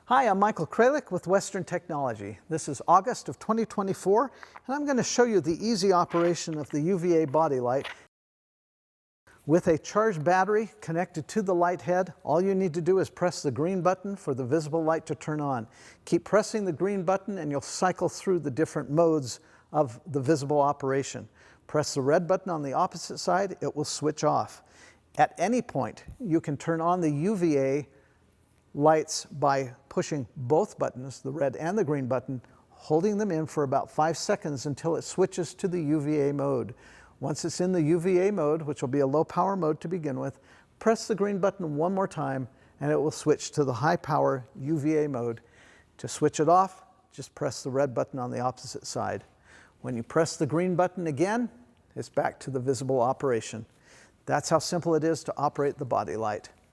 Hi, I'm Michael Kralik with Western Technology. This is August of 2024, and I'm going to show you the easy operation of the UVA BODYLight. With a charged battery connected to the light head, all you need to do is press the green button for the visible light to turn on. Keep pressing the green button and you'll cycle through the different modes of the visible operation. Press the red button on the opposite side, it will switch off. At any point, you can turn on the UVA lights by pushing both buttons, the red and the green button, holding them in for about 5 seconds until it switches to the UVA mode. Once it's in the UVA mode, which will be a low power mode to begin with, press the green button one more time and it will switch to the high power UVA mode. To switch it off, just press the red button on the opposite side. When you press the green button again, it's back to the visible operation. That's how simple it is to operate the BODYLight.